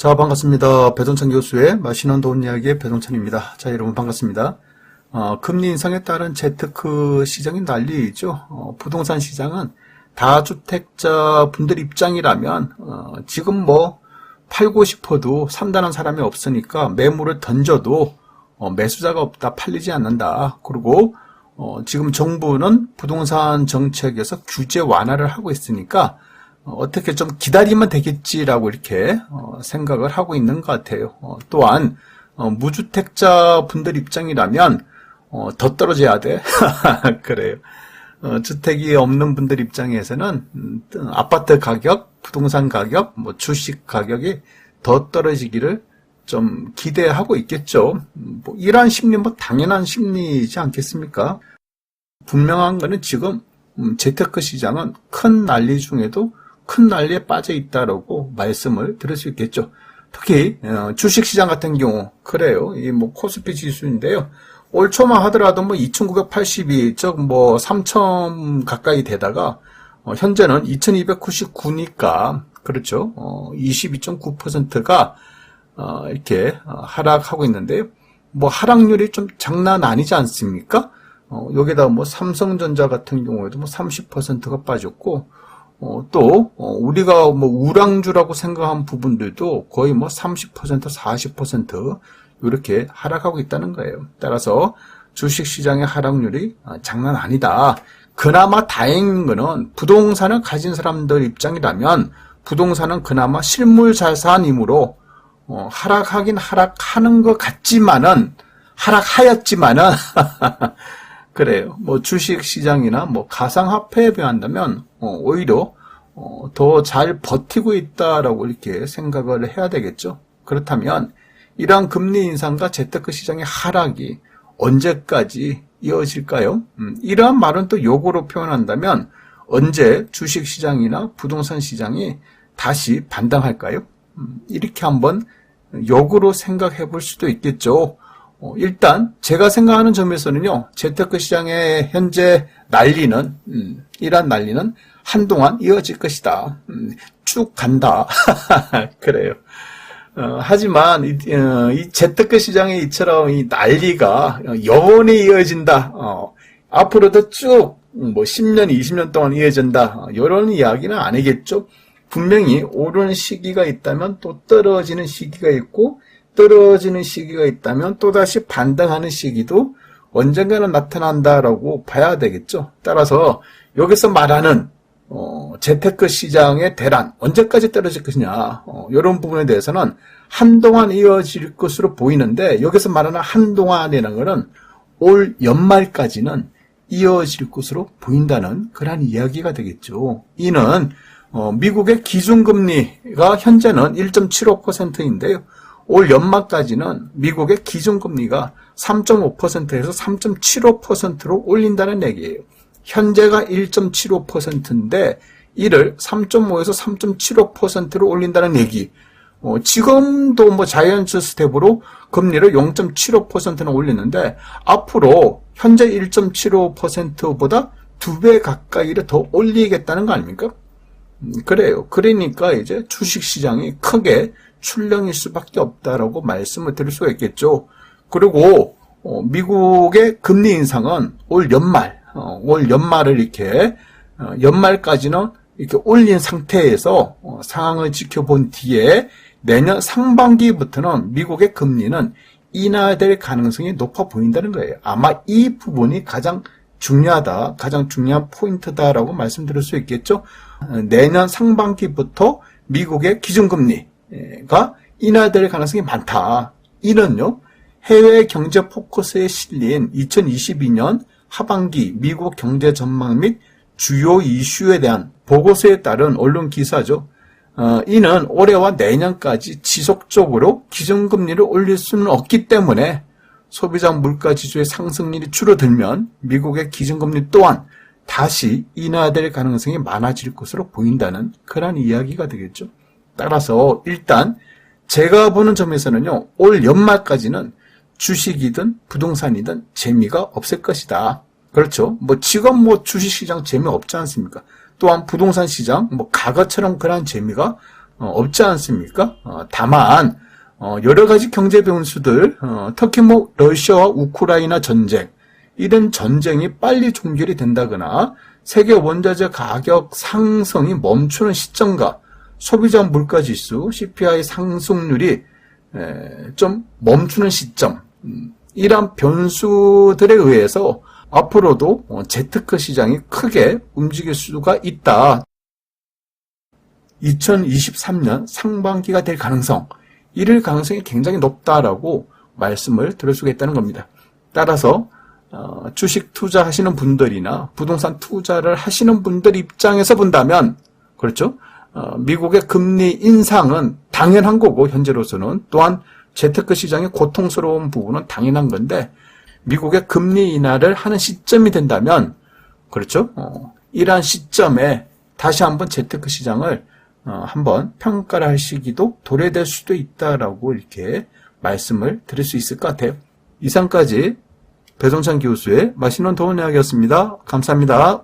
자, 반갑습니다. 배동찬 교수의 맛있는 돈 이야기의 배동찬입니다. 자, 여러분 반갑습니다. 금리 인상에 따른 재테크 시장이 난리죠. 부동산 시장은 다주택자 분들 입장이라면 지금 팔고 싶어도 산다는 사람이 없으니까 매물을 던져도 매수자가 없다, 팔리지 않는다. 그리고 지금 정부는 부동산 정책에서 규제 완화를 하고 있으니까 어떻게 좀 기다리면 되겠지라고 이렇게 생각을 하고 있는 것 같아요. 또한 무주택자 분들 입장이라면 더 떨어져야 돼. 그래요. 주택이 없는 분들 입장에서는 아파트 가격, 부동산 가격, 주식 가격이 더 떨어지기를 좀 기대하고 있겠죠. 이러한 심리 당연한 심리이지 않겠습니까? 분명한 거는 지금 재테크 시장은 큰 난리 중에도 큰 난리에 빠져 있다라고 말씀을 드릴 수 있겠죠. 특히 주식시장 같은 경우 그래요. 이 코스피 지수인데요. 올 초만 하더라도 2,982, 즉 3,000 가까이 되다가 현재는 2,299니까 그렇죠. 22.9%가 이렇게 하락하고 있는데요. 하락률이 좀 장난 아니지 않습니까? 여기다 삼성전자 같은 경우에도 30%가 빠졌고 또 우리가 우량주라고 생각한 부분들도 거의 30%, 40% 이렇게 하락하고 있다는 거예요. 따라서 주식시장의 하락률이 장난 아니다. 그나마 다행인 거는 부동산을 가진 사람들 입장이라면 부동산은 그나마 실물자산이므로 하락하긴 하락하는 것 같지만은 하락하였지만은 그래요. 주식시장이나 가상화폐에 비한다면 오히려 더 잘 버티고 있다라고 이렇게 생각을 해야 되겠죠. 그렇다면 이러한 금리 인상과 재테크 시장의 하락이 언제까지 이어질까요? 이러한 말은 또 역으로 표현한다면 언제 주식시장이나 부동산 시장이 다시 반등할까요? 이렇게 한번 역으로 생각해 볼 수도 있겠죠. 일단 제가 생각하는 점에서는요, 재테크 시장의 현재 난리는 이러한 난리는 한동안 이어질 것이다. 쭉 간다. 그래요. 하지만 이 재테크 시장의 이처럼 이 난리가 영원히 이어진다. 앞으로도 쭉 10년, 20년 동안 이어진다. 이런 이야기는 아니겠죠. 분명히 오르는 시기가 있다면 또 떨어지는 시기가 있고 떨어지는 시기가 있다면 또다시 반등하는 시기도 언젠가는 나타난다라고 봐야 되겠죠. 따라서 여기서 말하는 재테크 시장의 대란 언제까지 떨어질 것이냐 이런 부분에 대해서는 한동안 이어질 것으로 보이는데 여기서 말하는 한동안이라는 것은 올 연말까지는 이어질 것으로 보인다는 그러한 이야기가 되겠죠. 이는 미국의 기준금리가 현재는 1.75%인데요. 올 연말까지는 미국의 기준금리가 3.5%에서 3.75%로 올린다는 얘기예요. 현재가 1.75%인데 이를 3.5에서 3.75%로 올린다는 얘기. 지금도 자이언트 스텝으로 금리를 0.75%는 올리는데 앞으로 현재 1.75%보다 2배 가까이를 더 올리겠다는 거 아닙니까? 그래요. 그러니까 이제 주식시장이 크게 출렁일 수밖에 없다라고 말씀을 드릴 수가 있겠죠. 그리고 미국의 금리 인상은 올 연말을 이렇게 연말까지는 이렇게 올린 상태에서 상황을 지켜본 뒤에 내년 상반기부터는 미국의 금리는 인하될 가능성이 높아 보인다는 거예요. 아마 이 부분이 가장 중요하다, 가장 중요한 포인트다라고 말씀드릴 수 있겠죠. 내년 상반기부터 미국의 기준금리가 인하될 가능성이 많다. 이는요, 해외 경제 포커스에 실린 2022년 하반기 미국 경제 전망 및 주요 이슈에 대한 보고서에 따른 언론 기사죠. 이는 올해와 내년까지 지속적으로 기준금리를 올릴 수는 없기 때문에 소비자 물가 지수의 상승률이 줄어들면 미국의 기준금리 또한 다시 인하될 가능성이 많아질 것으로 보인다는 그런 이야기가 되겠죠. 따라서 일단 제가 보는 점에서는요, 올 연말까지는 주식이든 부동산이든 재미가 없을 것이다. 그렇죠. 지금 주식시장 재미없지 않습니까? 또한 부동산 시장, 과거처럼 그러한 재미가 없지 않습니까? 다만 여러 가지 경제 변수들, 특히 뭐 러시아와 우크라이나 전쟁, 이런 전쟁이 빨리 종결이 된다거나 세계 원자재 가격 상승이 멈추는 시점과 소비자 물가지수 CPI 상승률이 좀 멈추는 시점, 이러한 변수들에 의해서 앞으로도 재테크 시장이 크게 움직일 수가 있다. 2023년 상반기가 될 가능성, 이럴 가능성이 굉장히 높다라고 말씀을 드릴 수가 있다는 겁니다. 따라서 주식 투자하시는 분들이나 부동산 투자를 하시는 분들 입장에서 본다면, 그렇죠? 미국의 금리 인상은 당연한 거고, 현재로서는 또한 재테크 시장의 고통스러운 부분은 당연한 건데, 미국의 금리 인하를 하는 시점이 된다면, 그렇죠? 이러한 시점에 다시 한번 재테크 시장을 한번 평가를 할 시기도 도래될 수도 있다라고 이렇게 말씀을 드릴 수 있을 것 같아요. 이상까지 배종찬 교수의 맛있는 도움 이야기였습니다. 감사합니다.